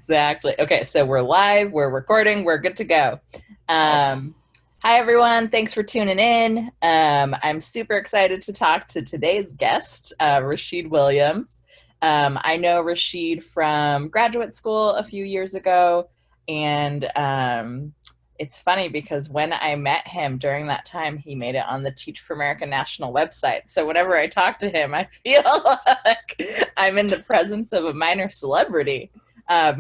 Exactly. Okay, so we're live, we're recording, we're good to go. Awesome. Hi, everyone. Thanks for tuning in. I'm super excited to talk to today's guest, Rashid Williams. I know Rasheed from graduate school a few years ago, and it's funny because when I met him during that time, he made it on the Teach for America national website. So whenever I talk to him, I feel like I'm in the presence of a minor celebrity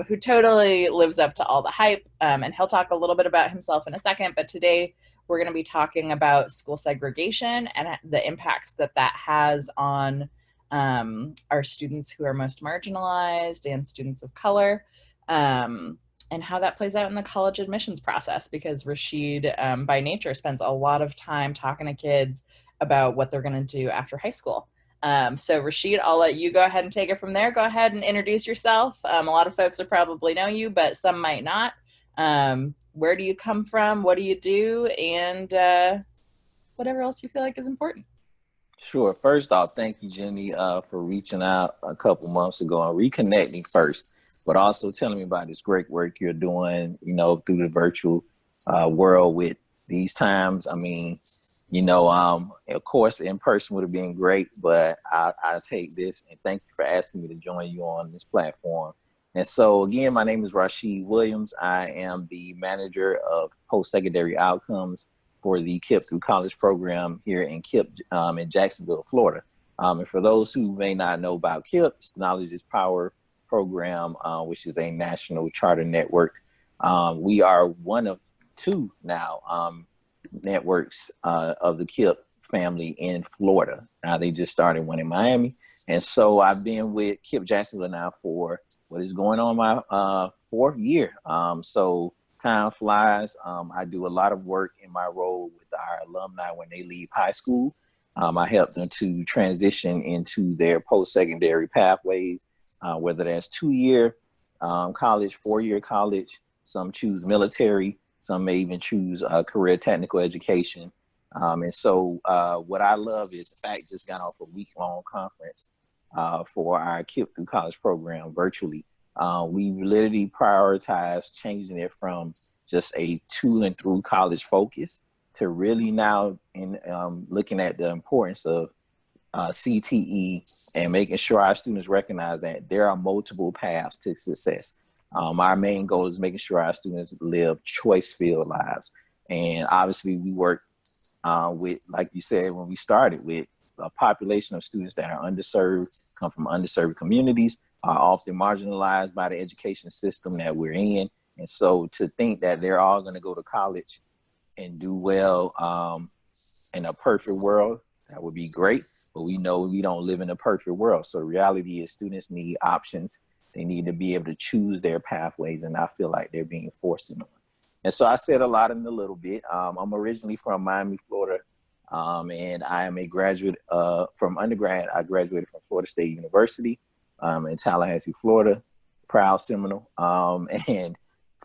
who totally lives up to all the hype. And he'll talk a little bit about himself in a second. But today we're going to be talking about school segregation and the impacts that that has on our students who are most marginalized and students of color. And how that plays out in the college admissions process, because Rasheed, by nature, spends a lot of time talking to kids about what they're going to do after high school. So Rasheed, I'll let you go ahead and take it from there. Go ahead and introduce yourself. A lot of folks will probably know you, but some might not. Where do you come from? What do you do? And whatever else you feel like is important. Sure. First off, thank you, Jenny, for reaching out a couple months ago and reconnecting first, but also telling me about this great work you're doing, through the virtual world with these times. I mean, of course, in person would have been great, but I take this and thank you for asking me to join you on this platform. And so, again, my name is Rashid Williams. I am the manager of post-secondary outcomes for the KIPP through college program here in KIPP in Jacksonville, Florida. And for those who may not know about KIPP, it's the Knowledge is Power program, which is a national charter network. We are one of two now networks of the KIPP family in Florida. Now they just started one in Miami. And so I've been with KIPP Jacksonville now for what is going on my fourth year. So time flies. I do a lot of work in my role with our alumni when they leave high school. I help them to transition into their post-secondary pathways, whether that's 2-year college, 4-year college. Some choose military. Some may even choose career technical education. And so what I love is the fact just got off a week-long conference for our KIPP through college program virtually. We literally prioritize changing it from just a to and through college focus to really now in looking at the importance of CTE and making sure our students recognize that there are multiple paths to success. Our main goal is making sure our students live choice-filled lives. And obviously we work with, like you said, when we started, with a population of students that are underserved, come from underserved communities, are often marginalized by the education system that we're in. And so to think that they're all going to go to college and do well in a perfect world, that would be great. But we know we don't live in a perfect world. So the reality is students need options. They need to be able to choose their pathways, and I feel like they're being forced into it. And so I said a lot in a little bit. I'm originally from Miami, Florida, and I am a graduate from undergrad. I graduated from Florida State University in Tallahassee, Florida, proud Seminole. And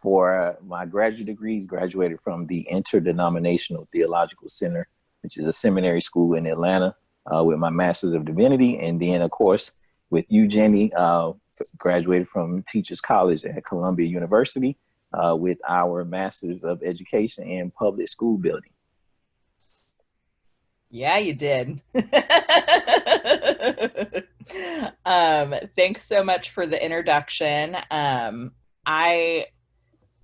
for my graduate degrees, graduated from the Interdenominational Theological Center, which is a seminary school in Atlanta, with my Master's of Divinity. And then, of course, with you, Jenny, graduated from Teachers College at Columbia University with our Master's of Education in Public School Building. Yeah, you did. Thanks so much for the introduction. I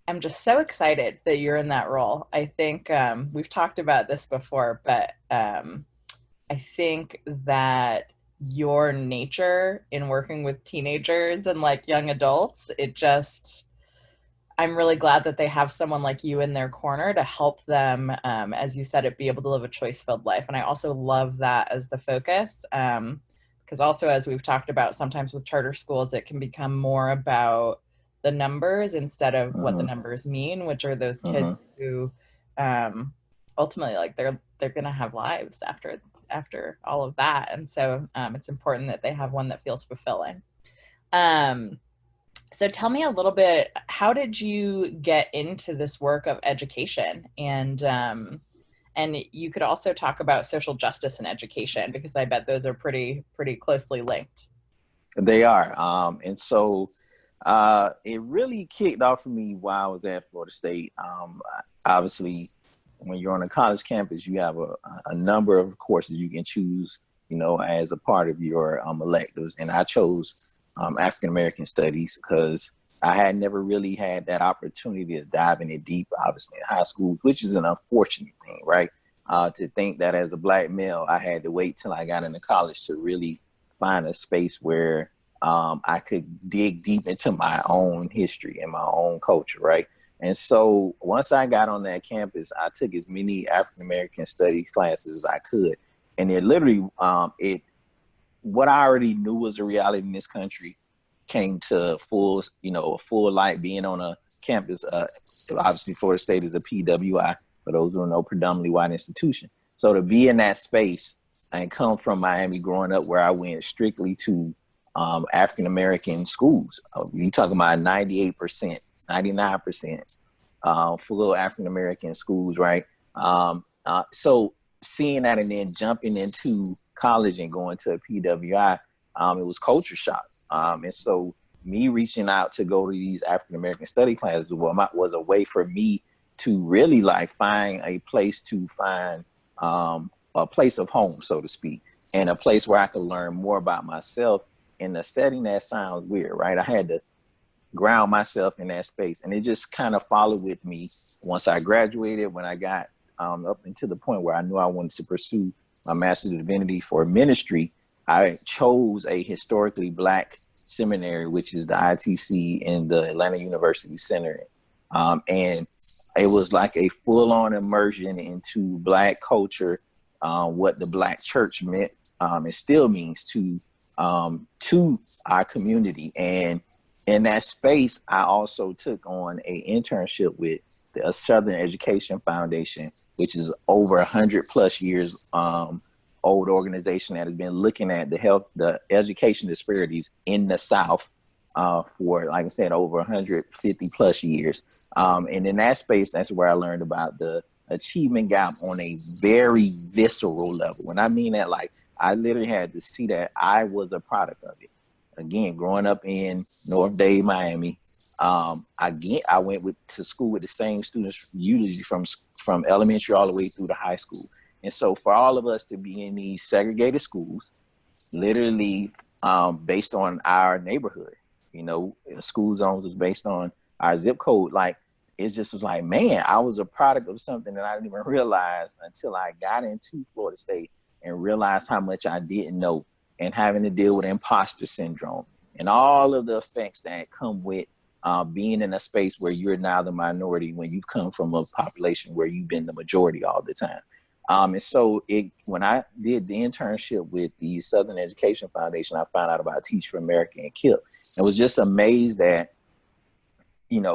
am just so excited that you're in that role. I think we've talked about this before, but I think that your nature in working with teenagers and like young adults, I'm really glad that they have someone like you in their corner to help them, as you said, it be able to live a choice-filled life. And I also love that as the focus, because also, as we've talked about, sometimes with charter schools, it can become more about the numbers instead of what the numbers mean, which are those kids who ultimately, like, they're going to have lives after all of that. And so it's important that they have one that feels fulfilling. So tell me a little bit, how did you get into this work of education? And you could also talk about social justice and education, because I bet those are pretty closely linked. They are. And so It really kicked off for me while I was at Florida State. Obviously, when you're on a college campus, you have a number of courses you can choose, as a part of your electives. And I chose African American Studies because I had never really had that opportunity to dive in it deep, obviously, in high school, which is an unfortunate thing, right? To think that as a Black male, I had to wait till I got into college to really find a space where I could dig deep into my own history and my own culture, right? And so once I got on that campus, I took as many African American studies classes as I could, and it literally, what I already knew was a reality in this country came to full light being on a campus. Obviously, Florida State is a PWI, for those who don't know, predominantly white institution. So to be in that space and come from Miami, growing up where I went strictly to African American schools. You talking about 98%, 99% full African American schools, right? So seeing that and then jumping into college and going to a PWI, it was culture shock. And so me reaching out to go to these African American study classes was a way for me to really find a place to find a place of home, so to speak, and a place where I could learn more about myself in a setting that sounds weird, right? I had to ground myself in that space, and it just kind of followed with me once I graduated. When I got up into the point where I knew I wanted to pursue my Master's of Divinity for ministry, I chose a historically Black seminary, which is the ITC in the Atlanta University Center. And it was like a full-on immersion into Black culture, what the Black church meant, and still means to our community. And in that space, I also took on an internship with the Southern Education Foundation, which is over 100+ years old organization that has been looking at the education disparities in the South for, like I said, over 150+ years. And in that space, that's where I learned about the achievement gap on a very visceral level. And I mean that, I literally had to see that I was a product of it. Again, growing up in North Dade, Miami, I went to school with the same students, usually from elementary all the way through to high school. And so for all of us to be in these segregated schools, literally based on our neighborhood, school zones was based on our zip code. It just was man, I was a product of something that I didn't even realize until I got into Florida State and realized how much I didn't know, and having to deal with imposter syndrome and all of the effects that come with being in a space where you're now the minority when you've come from a population where you've been the majority all the time. And so when I did the internship with the Southern Education Foundation, I found out about Teach for America and KIPP. And was just amazed that,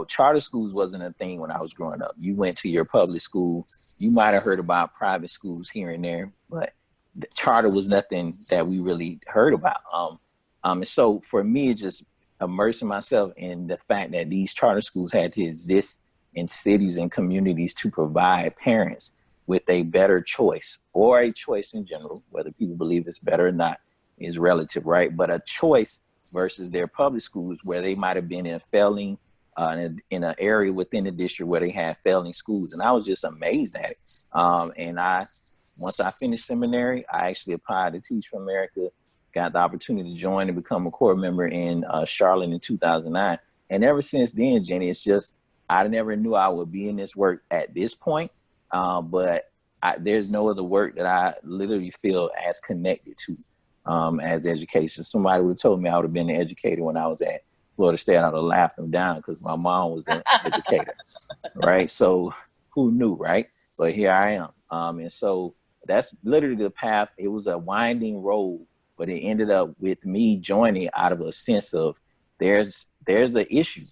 charter schools wasn't a thing when I was growing up. You went to your public school, you might have heard about private schools here and there, but the charter was nothing that we really heard about. And so for me, just immersing myself in the fact that these charter schools had to exist in cities and communities to provide parents with a better choice, or a choice in general, whether people believe it's better or not is relative, right? But a choice versus their public schools where they might have been in failing, in an area within the district where they had failing schools. And I was just amazed at it. Once I finished seminary, I actually applied to Teach for America, got the opportunity to join and become a core member in Charlotte in 2009. And ever since then, Jenny, it's just, I never knew I would be in this work at this point. But there's no other work that I literally feel as connected to as education. Somebody would have told me I would have been an educator when I was at Florida State. I would have laughed them down because my mom was an educator, right? So who knew, right? But here I am. And so that's literally the path. It was a winding road, but it ended up with me joining out of a sense of there's an issue.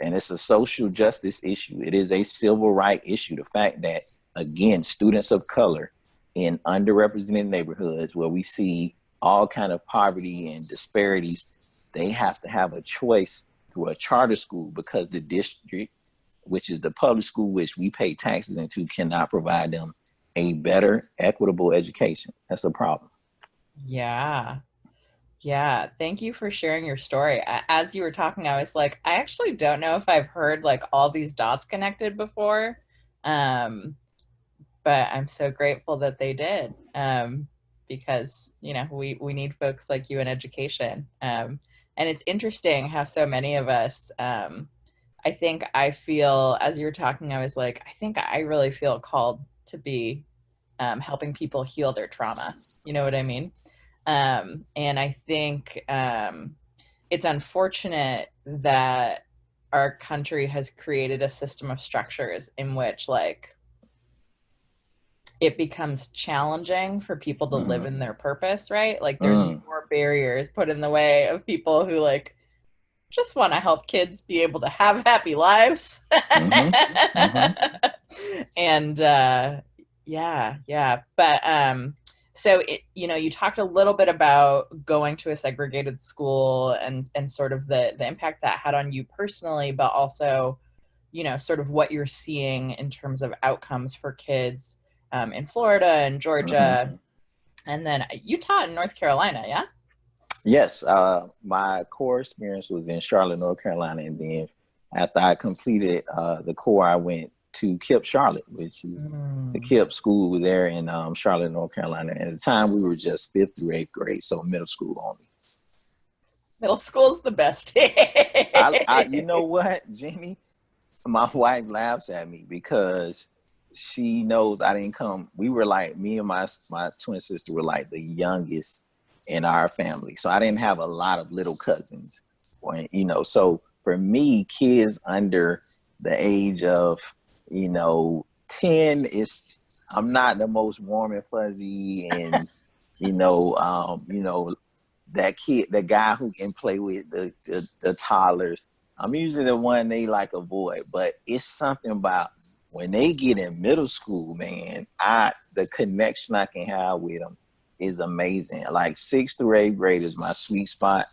And it's a social justice issue. It is a civil right issue. The fact that, again, students of color in underrepresented neighborhoods where we see all kind of poverty and disparities, they have to have a choice through a charter school because the district, which is the public school which we pay taxes into, cannot provide them a better, equitable education. That's a problem. Yeah. Yeah, thank you for sharing your story. As you were talking, I was like, I actually don't know if I've heard like all these dots connected before. Um, but I'm so grateful that they did. Because, you know, we need folks like you in education. And it's interesting how so many of us, I think I feel, as you were talking, I was like, I think I really feel called to be helping people heal their trauma. You know what I mean? And I think it's unfortunate that our country has created a system of structures in which, like, it becomes challenging for people to live Mm, in their purpose, right? Like, there's mm, more barriers put in the way of people who, like, just want to help kids be able to have happy lives. mm-hmm, mm-hmm, And yeah, yeah. But so you know, you talked a little bit about going to a segregated school and sort of the impact that had on you personally, but also, you know, sort of what you're seeing in terms of outcomes for kids in Florida and mm-hmm. Georgia, and then you taught in North Carolina, yeah? Yes, my core experience was in Charlotte, North Carolina, and then after I completed the core, I went to KIPP Charlotte, which is the Mm. KIPP school there in Charlotte, North Carolina. And at the time, we were just fifth through eighth grade, so middle school only. Middle school's the best. You know what, Jimmy? My wife laughs at me because she knows I didn't come. We were like, me and my twin sister were like the youngest in our family, so I didn't have a lot of little cousins. So for me, kids under the age of 10 is, I'm not the most warm and fuzzy, and you know um you know that kid, the guy who can play with the toddlers. I'm usually the one they like avoid, but it's something about when they get in middle school, man. The connection I can have with them is amazing. Like sixth through eighth grade is my sweet spot.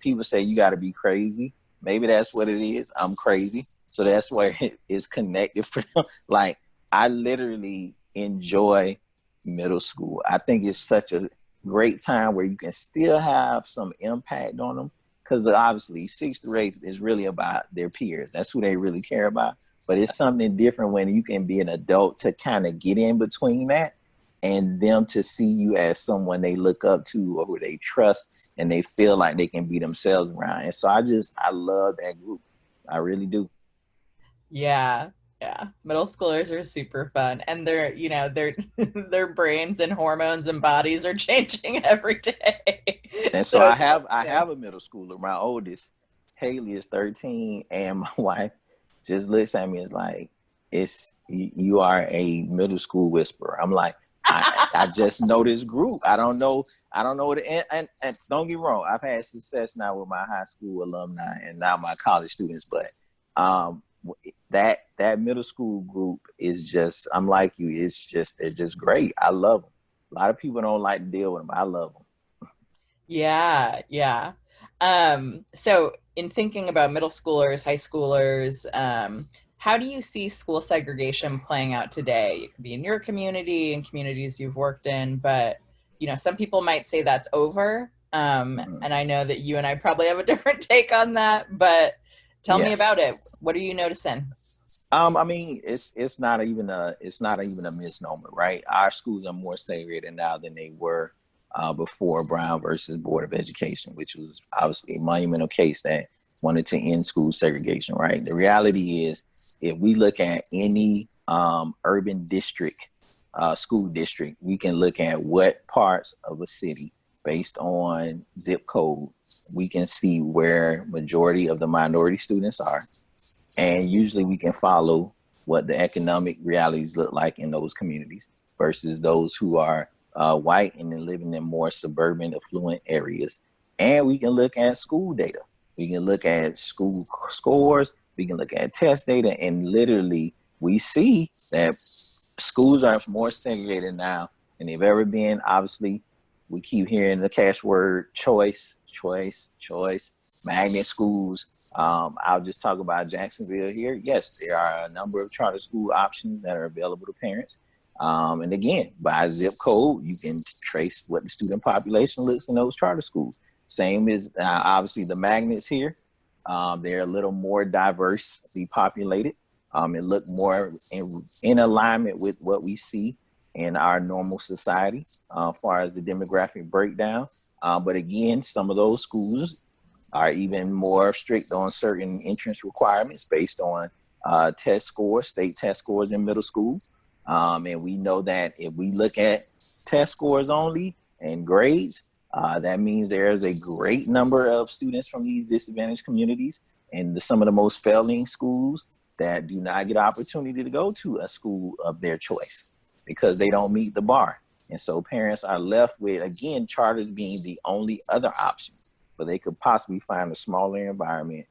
People say you got to be crazy. Maybe that's what it is. I'm crazy, so that's where it is connected for them. Like I literally enjoy middle school. I think it's such a great time where you can still have some impact on them, because obviously sixth grade is really about their peers. That's who they really care about. But it's something different when you can be an adult to kind of get in between that and them to see you as someone they look up to or who they trust and they feel like they can be themselves around. And so I love that group. I really do. Yeah, yeah. Middle schoolers are super fun, and they're, you know, their their brains and hormones and bodies are changing every day. And so So it's I interesting. have a middle schooler. My oldest, Haley, is 13, and my wife just looks at me and is like, "It's you are a middle school whisperer." I'm like, I just know this group. I don't know what and don't get me wrong. I've had success now with my high school alumni and now my college students, but um, that middle school group is just, I'm like you. It's just, they're just great. I love them. A lot of people don't like to deal with them. I love them. Yeah, yeah. So in thinking about middle schoolers, high schoolers, how do you see school segregation playing out today? It could be in your community and communities you've worked in, but you know, some people might say that's over. Mhm. And I know that you and I probably have a different take on that, but tell me Yes. about it. What are you noticing? I mean, it's not even a misnomer, right? Our schools are more segregated now than they were before Brown versus Board of Education, which was obviously a monumental case that wanted to end school segregation, right? The reality is, if we look at any urban district, school district, we can look at what parts of a city based on zip code, we can see where majority of the minority students are, and usually we can follow what the economic realities look like in those communities versus those who are white and then living in more suburban, affluent areas. And we can look at school data. We can look at school scores. We can look at test data. And literally, we see that schools are more segregated now than they've ever been. Obviously, we keep hearing the catchword choice, choice, choice, magnet schools. I'll just talk about Jacksonville here. Yes, there are a number of charter school options that are available to parents. And again, by zip code, you can trace what the student population looks in those charter schools. Same as obviously the magnets here. They're a little more diversely populated. It look more in alignment with what we see in our normal society as far as the demographic breakdown. But again, some of those schools are even more strict on certain entrance requirements based on test scores, state test scores in middle school. And we know that if we look at test scores only and grades, that means there's a great number of students from these disadvantaged communities and some of the most failing schools that do not get opportunity to go to a school of their choice because they don't meet the bar. And so parents are left with, again, charters being the only other option, but they could possibly find a smaller environment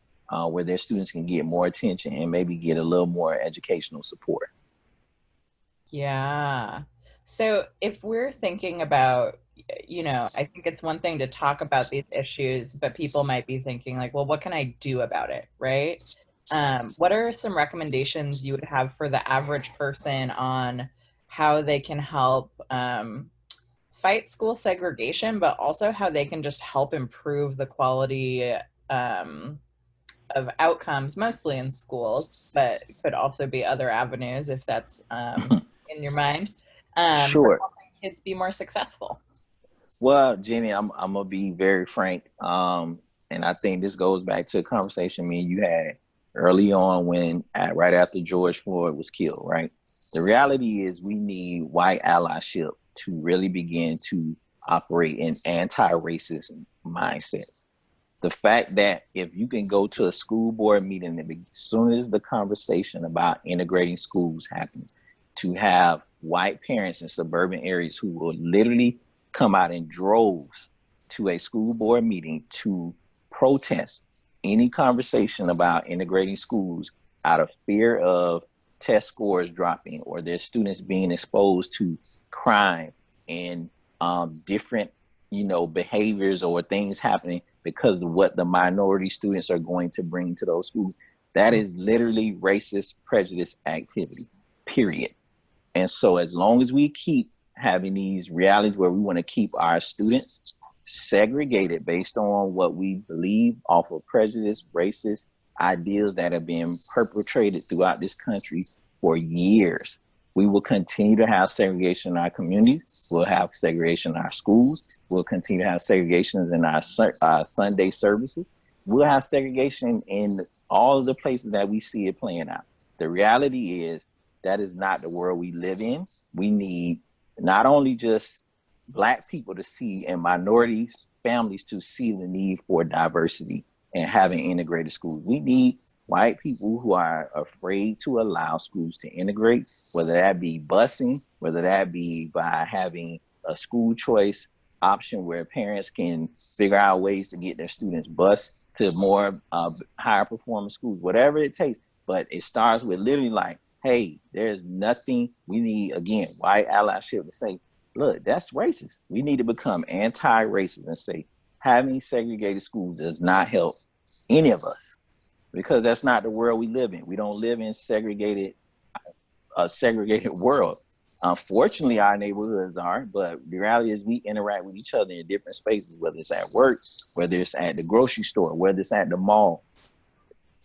where their students can get more attention and maybe get a little more educational support. Yeah. So if we're thinking about, I think it's one thing to talk about these issues, but people might be thinking like, well, what can I do about it, right? What are some recommendations you would have for the average person on how they can help fight school segregation, but also how they can just help improve the quality of outcomes, mostly in schools, but it could also be other avenues if that's in your mind, for Sure. helping kids be more successful? Well, Jenny, I'm gonna be very frank, and I think this goes back to a conversation me and you had early on right after George Floyd was killed. Right. The reality is we need white allyship to really begin to operate in anti-racism mindsets. The fact that if you can go to a school board meeting and as soon as the conversation about integrating schools happens, to have white parents in suburban areas who will literally come out in droves to a school board meeting to protest any conversation about integrating schools out of fear of test scores dropping or their students being exposed to crime and different, behaviors or things happening because of what the minority students are going to bring to those schools. That is literally racist prejudice activity, period. And so as long as we keep having these realities where we want to keep our students segregated based on what we believe off of prejudice, racist ideas that have been perpetrated throughout this country for years, we will continue to have segregation in our communities. We'll have segregation in our schools. We'll continue to have segregations in our Sunday services. We'll have segregation in all of the places that we see it playing out. The reality is that is not the world we live in. We need not only just Black people to see and minorities, families to see the need for diversity and having integrated schools. We need white people who are afraid to allow schools to integrate, whether that be busing, whether that be by having a school choice option where parents can figure out ways to get their students bused to more higher performing schools, whatever it takes. But it starts with literally like, hey, there's nothing we need, again, white allyship to say, look, that's racist. We need to become anti-racist and say having segregated schools does not help any of us because that's not the world we live in. We don't live in a segregated world. Unfortunately, our neighborhoods are, but the reality is we interact with each other in different spaces, whether it's at work, whether it's at the grocery store, whether it's at the mall.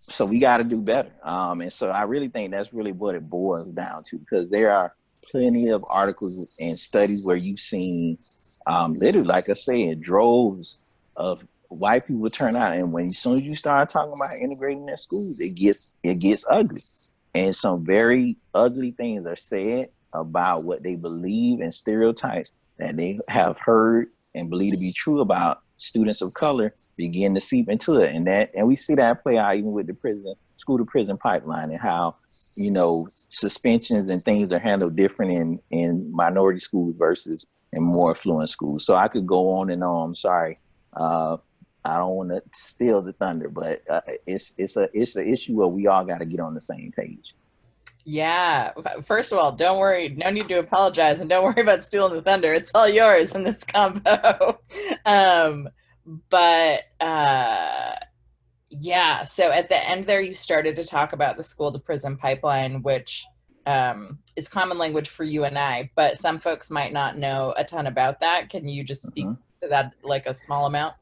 So we got to do better. And so I really think that's really what it boils down to, because there are plenty of articles and studies where you've seen literally, like I said, droves of white people turn out. And as soon as you start talking about integrating their schools, it gets ugly. And some very ugly things are said about what they believe and stereotypes that they have heard and believe to be true about students of color begin to seep into it. And we see that play out even with the school to prison pipeline and how, suspensions and things are handled different in minority schools versus in more affluent schools. So I could go on and on. I'm sorry. I don't want to steal the thunder, but it's an issue where we all got to get on the same page. Yeah. First of all, don't worry. No need to apologize, and don't worry about stealing the thunder. It's all yours in this combo. But yeah. So at the end there, you started to talk about the school to prison pipeline, which is common language for you and I, but some folks might not know a ton about that. Can you just speak to that, like a small amount?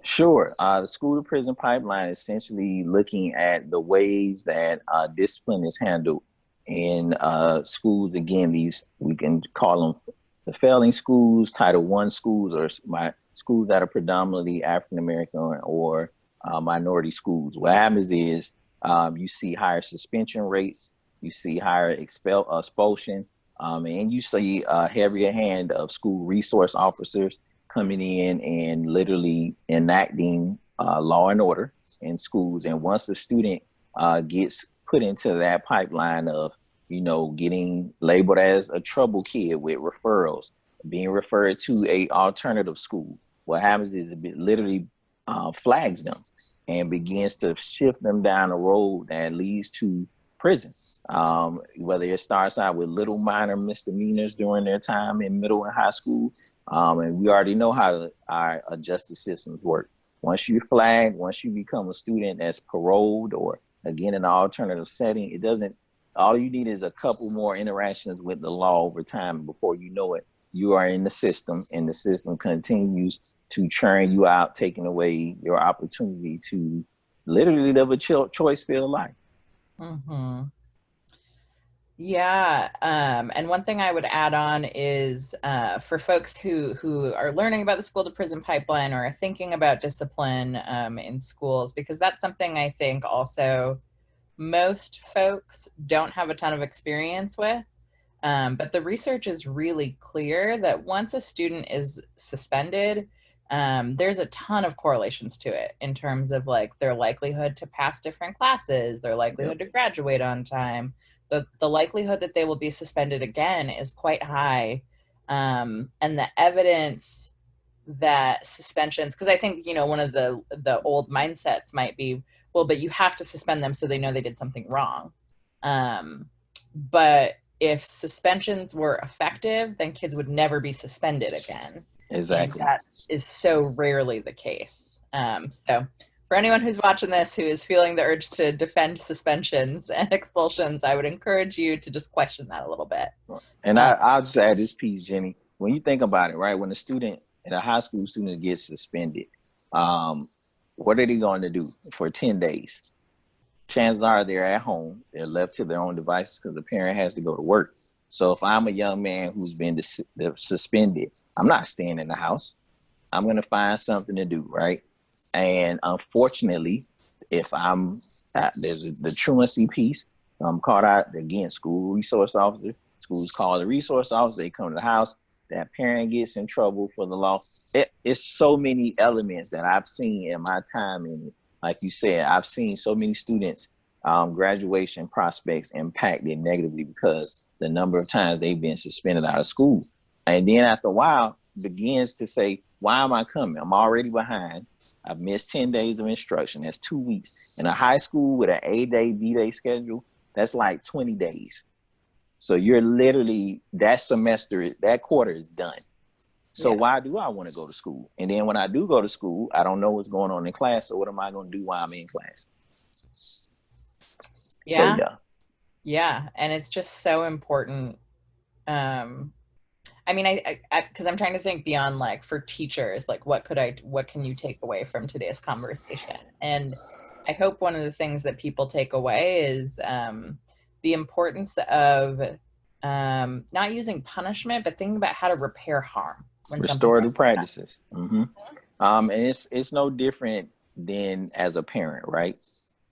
Sure. The school to prison pipeline is essentially looking at the ways that discipline is handled in schools. Again, these, we can call them the failing schools, Title I schools, or schools that are predominantly African American or minority schools. What happens is you see higher suspension rates, you see higher expulsion, and you see a heavier hand of school resource officers coming in and literally enacting law and order in schools. And once the student gets put into that pipeline of, you know, getting labeled as a trouble kid with referrals, being referred to a alternative school, what happens is it literally flags them and begins to shift them down a road that leads to prison. Whether it starts out with little minor misdemeanors during their time in middle and high school. And we already know how our justice systems work. Once you're flagged, once you become a student that's paroled or again in an alternative setting, it doesn't, all you need is a couple more interactions with the law over time. Before you know it, you are in the system, and the system continues to churn you out, taking away your opportunity to literally live a choice-filled life. Mm-hmm. Yeah, and one thing I would add on is for folks who are learning about the school to prison pipeline or are thinking about discipline in schools, because that's something I think also most folks don't have a ton of experience with. But the research is really clear that once a student is suspended, there's a ton of correlations to it in terms of like their likelihood to pass different classes, their likelihood to graduate on time. The likelihood that they will be suspended again is quite high. And the evidence that suspensions, because I think, you know, one of the old mindsets might be, well, but you have to suspend them so they know they did something wrong. But if suspensions were effective, then kids would never be suspended again. Exactly. And that is so rarely the case. So for anyone who's watching this who is feeling the urge to defend suspensions and expulsions, I would encourage you to just question that a little bit. And I'll just add this piece, Jenny. When you think about it, right, when a high school student gets suspended, what are they going to do for 10 days? Chances are they're at home, they're left to their own devices because the parent has to go to work. So if I'm a young man who's been suspended, I'm not staying in the house. I'm going to find something to do, right? And unfortunately, if I'm there's the truancy piece, I'm called out again, school resource officer. Schools call the resource officer. They come to the house. That parent gets in trouble for the law. It's so many elements that I've seen in my time in it. Like you said, I've seen so many students' graduation prospects impacted negatively because the number of times they've been suspended out of school. And then after a while, begins to say, why am I coming? I'm already behind. I've missed 10 days of instruction. That's 2 weeks. In a high school with an A-day, B-day schedule, that's like 20 days. So you're literally, that semester, that quarter is done. So why do I want to go to school? And then when I do go to school, I don't know what's going on in class. So what am I going to do while I'm in class? Yeah. So, yeah. And it's just so important. I mean, because I'm trying to think beyond, like, for teachers, like what can you take away from today's conversation? And I hope one of the things that people take away is the importance of not using punishment, but thinking about how to repair harm. Restorative practices. Mm-hmm. And it's no different than as a parent, right?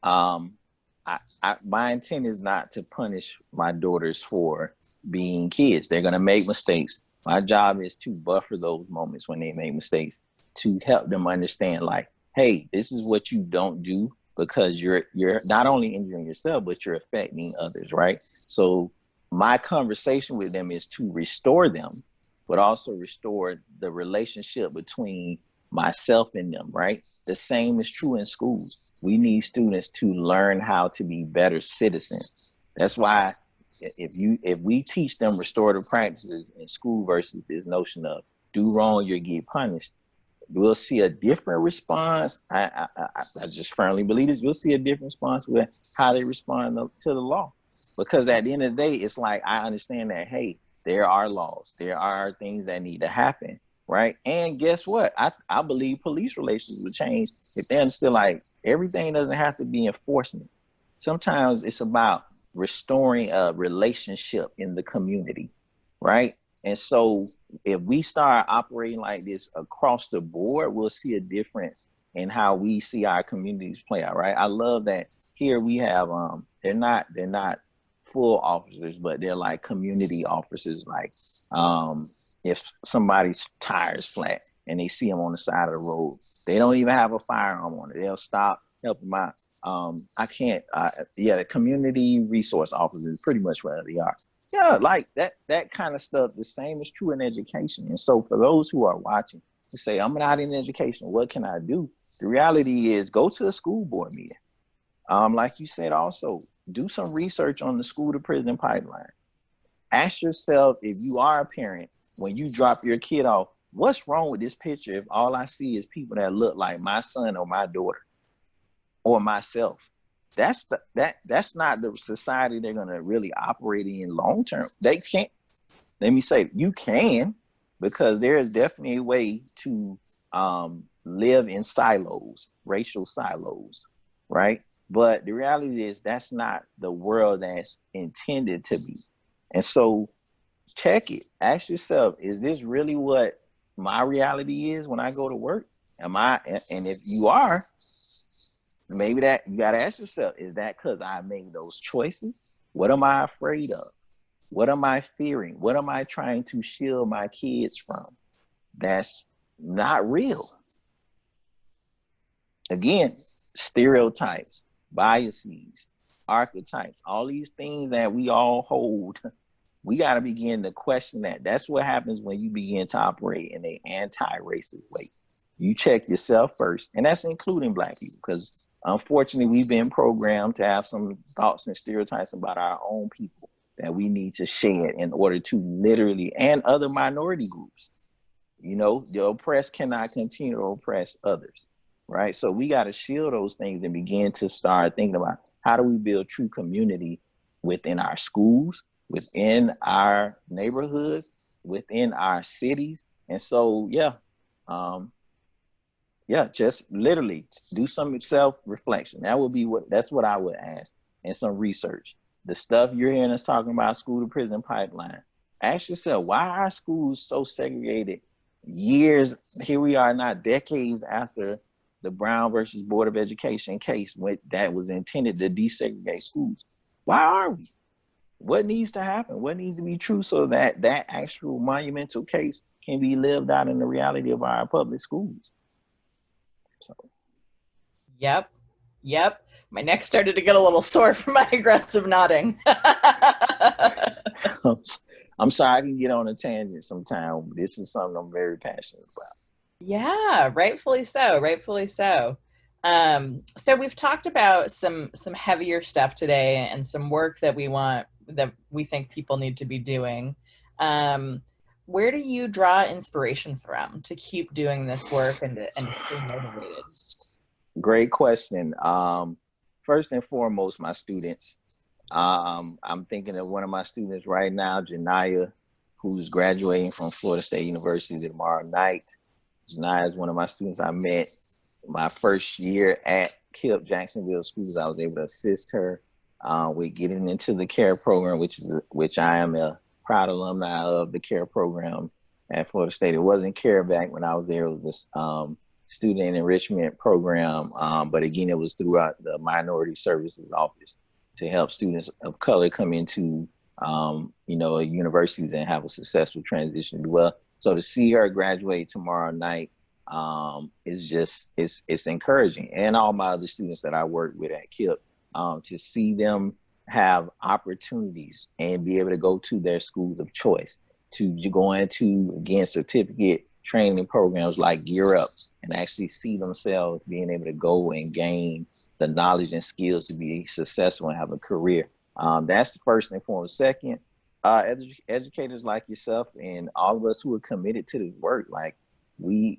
My intent is not to punish my daughters for being kids. They're going to make mistakes. My job is to buffer those moments when they make mistakes, to help them understand, like, hey, this is what you don't do, because you're not only injuring yourself, but you're affecting others, right? So my conversation with them is to restore them, but also restore the relationship between myself and them, right? The same is true in schools. We need students to learn how to be better citizens. That's why if we teach them restorative practices in school versus this notion of do wrong, you'll get punished, we'll see a different response. I just firmly believe this. We'll see a different response with how they respond to the law. Because at the end of the day, it's like, I understand that, hey, there are laws, there are things that need to happen, right? And guess what? I believe police relations will change if they're still like, everything doesn't have to be enforcement. Sometimes it's about restoring a relationship in the community, right? And so if we start operating like this across the board, we'll see a difference in how we see our communities play out, right? I love that here we have they're not full officers, but they're like community officers. Like if somebody's tires flat and they see them on the side of the road, they don't even have a firearm on it. They'll stop, help them out. The community resource officers, pretty much where they are. Yeah, like that kind of stuff. The same is true in education. And so for those who are watching, who say, I'm not in education, what can I do? The reality is, go to a school board meeting. Like you said, also do some research on the school to prison pipeline. Ask yourself, if you are a parent, when you drop your kid off, what's wrong with this picture if all I see is people that look like my son or my daughter or myself? That's not the society they're gonna really operate in long term. They can't. Let me say, you can, because there is definitely a way to live in silos, racial silos, right? But the reality is that's not the world that's intended to be. And so check it. Ask yourself, is this really what my reality is when I go to work? And if you are, maybe that you got to ask yourself, is that because I made those choices? What am I afraid of? What am I fearing? What am I trying to shield my kids from? That's not real. Again, stereotypes, biases, archetypes, all these things that we all hold, we got to begin to question that. That's what happens when you begin to operate in an anti-racist way. You check yourself first, and that's including Black people, because unfortunately we've been programmed to have some thoughts and stereotypes about our own people that we need to shed in order to literally, and other minority groups. You know, the oppressed cannot continue to oppress others, right? So we got to shield those things and begin to start thinking about, how do we build true community within our schools, within our neighborhoods, within our cities. And so, just literally do some self-reflection. That's what I would ask, and some research. The stuff you're hearing us talking about, school to prison pipeline, ask yourself, why are schools so segregated? Years, here we are now, decades after the Brown versus Board of Education case that was intended to desegregate schools. Why are we? What needs to happen? What needs to be true so that that actual monumental case can be lived out in the reality of our public schools? So. Yep. My neck started to get a little sore from my aggressive nodding. I'm sorry I can get on a tangent sometime. This is something I'm very passionate about. Yeah, rightfully so. So we've talked about some heavier stuff today and some work that we think people need to be doing. Where do you draw inspiration from to keep doing this work and to stay motivated? Great question. First and foremost, my students. I'm thinking of one of my students right now, Janiyah, who's graduating from Florida State University tomorrow night. Janiyah is one of my students I met my first year at KIPP Jacksonville Schools. I was able to assist her with getting into the CARE program, which I am a proud alumni of the CARE program at Florida State. It wasn't CARE back when I was there. It was student enrichment program, but again, it was throughout the Minority Services Office to help students of color come into universities and have a successful transition as well. So to see her graduate tomorrow night it's encouraging. And all my other students that I work with at KIPP, to see them have opportunities and be able to go to their schools of choice, to go into, again, certificate training programs like Gear Up, and actually see themselves being able to go and gain the knowledge and skills to be successful and have a career. That's first and foremost. Second, educators like yourself and all of us who are committed to this work, like we,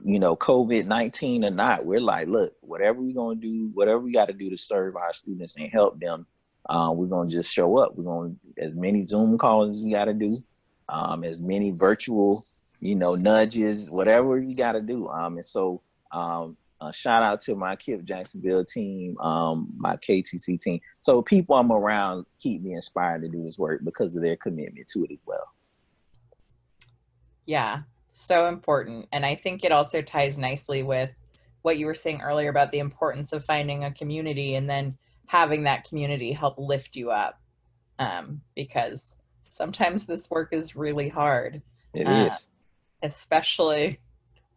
COVID-19 or not, we're like, look, whatever we're going to do, whatever we got to do to serve our students and help them We're going to just show up. We're going to, as many Zoom calls as we got to do, as many virtual, nudges, whatever you got to do. And so shout out to my KIPP Jacksonville team, my KTC team. So people I'm around keep me inspired to do this work because of their commitment to it as well. Yeah, so important. And I think it also ties nicely with what you were saying earlier about the importance of finding a community and then having that community help lift you up. Because sometimes this work is really hard. It is. Especially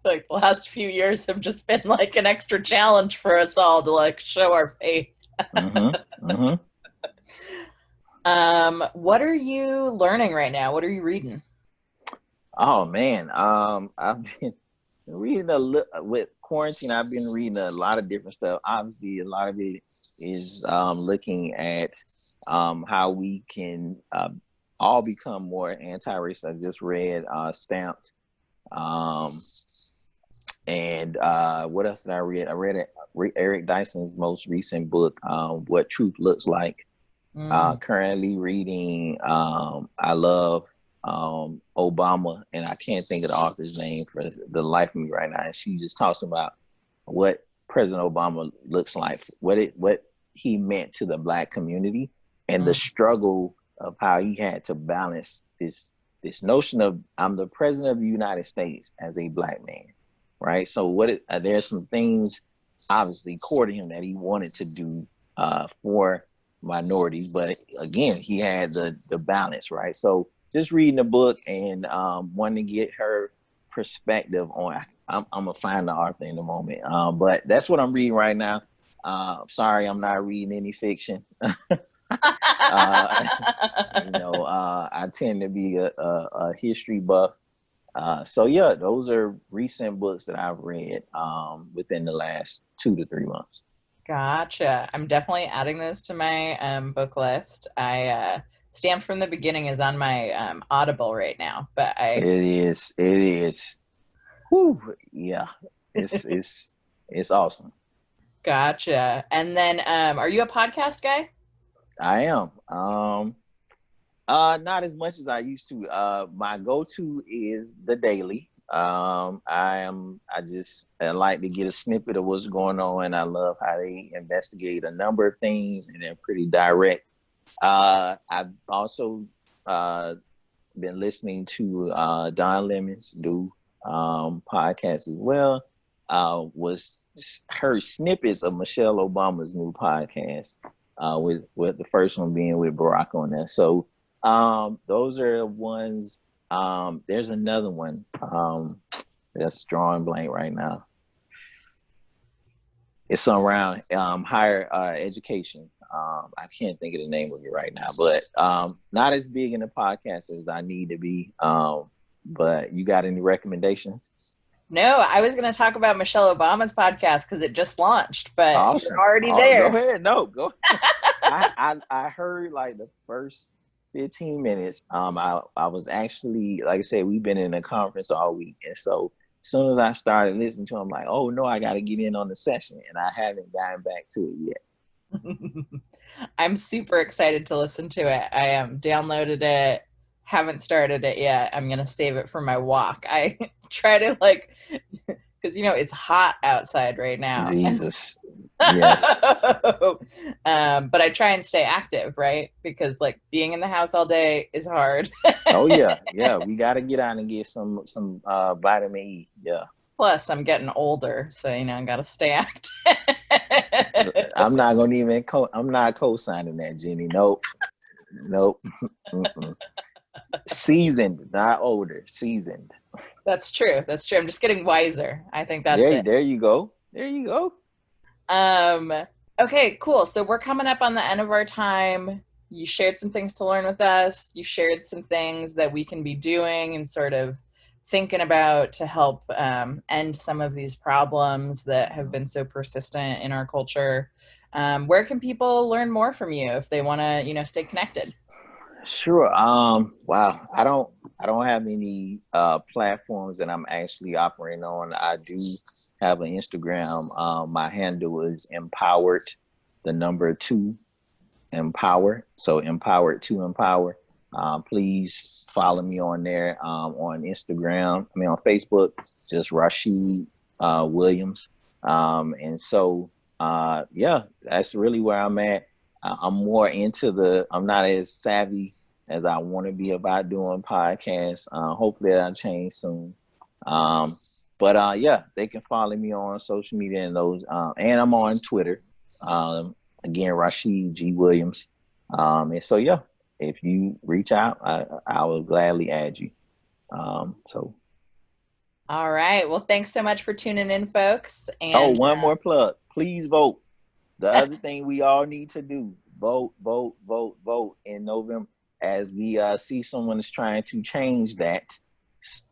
like the last few years have just been like an extra challenge for us all to like show our faith. What are you learning right now? What are you reading? Oh man, I've been reading with quarantine. I've been reading a lot of different stuff. Obviously, a lot of it is looking at how we can all become more anti-racist. I just read Stamped, and what else did I read? I read Eric Dyson's most recent book, What Truth Looks Like. Currently reading I Love Obama, and I can't think of the author's name for the life of me right now. And she just talks about what President Obama looks like, what he meant to the Black community, and the struggle of how he had to balance this notion of I'm the president of the United States as a Black man, right? So there's some things obviously core to him that he wanted to do for minorities, but again, he had the balance, right? So just reading the book and wanting to get her perspective on. I'm gonna find the author in a moment, but that's what I'm reading right now. Sorry, I'm not reading any fiction. I tend to be a history buff. So yeah, those are recent books that I've read within the last 2 to 3 months. Gotcha. I'm definitely adding those to my book list. I Stamped from the Beginning is on my Audible right now, but It is. Whew, yeah, it's awesome. Gotcha. And then, are you a podcast guy? I am. Not as much as I used to. My go-to is The Daily. I like to get a snippet of what's going on. I love how they investigate a number of things and they're pretty direct. I've also been listening to Don Lemon's new podcast as well. Was heard snippets of Michelle Obama's new podcast, with the first one being with Barack on there. So those are ones. There's another one that's drawing blank right now. It's around higher education. I can't think of the name of it right now, but not as big in the podcast as I need to be. But you got any recommendations? No, I was going to talk about Michelle Obama's podcast because it just launched, but awesome. You're already there. Go ahead. No, go. I heard like the first 15 minutes. I was actually, like I said, we've been in a conference all week, and so as soon as I started listening to it, I'm like, oh no, I got to get in on the session, and I haven't gotten back to it yet. I'm super excited to listen to it. I downloaded it, haven't started it yet. I'm gonna save it for my walk. I try to because it's hot outside right now. Jesus. Yes. But I try and stay active, right? Because being in the house all day is hard. Oh yeah. We got to get out and get some vitamin E. Yeah. Plus, I'm getting older, so I got to stay active. I'm not gonna even. I'm not co-signing that, Jenny. Nope. Seasoned, not older. Seasoned. That's true. I'm just getting wiser. I think that's it. There you go. Okay, cool. So we're coming up on the end of our time. You shared some things to learn with us. You shared some things that we can be doing and sort of thinking about to help end some of these problems that have been so persistent in our culture. Where can people learn more from you if they want to, stay connected? Sure. Wow. I don't have any platforms that I'm actually operating on. I do have an Instagram. My handle is empowered, the number 2, empower. So empowered to empower. Please follow me on there, on Instagram. I mean, on Facebook, just Rashid Williams. And so, yeah, that's really where I'm at. I'm more into I'm not as savvy as I want to be about doing podcasts. Hopefully that'll change soon. But yeah, they can follow me on social media and those. And I'm on Twitter. Again, Rashid G. Williams. And so, yeah, if you reach out, I will gladly add you. So. All right. Well, thanks so much for tuning in, folks. Oh, And one more plug. Please vote. The other thing we all need to do, vote, vote, vote, vote in November as we see someone is trying to change that.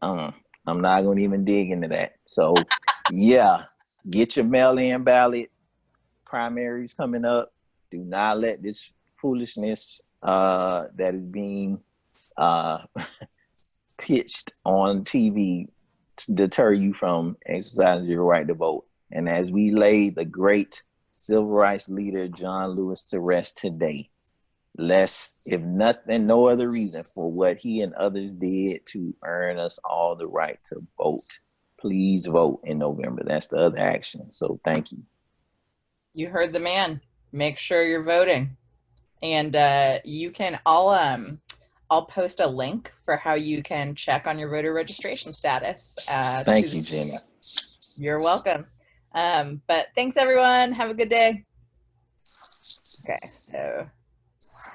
I'm not going to even dig into that. So, yeah, get your mail-in ballot. Primaries coming up. Do not let this foolishness that is being pitched on TV deter you from exercising your right to vote. And as we lay the great civil rights leader John Lewis to rest today, less, if nothing, no other reason for what he and others did to earn us all the right to vote. Please vote in November. That's the other action. So thank you. you heard the man. Make sure you're voting. And you can, I'll post a link for how you can check on your voter registration status. Thank you, Jenny. You're welcome. But thanks, everyone. Have a good day. Okay, so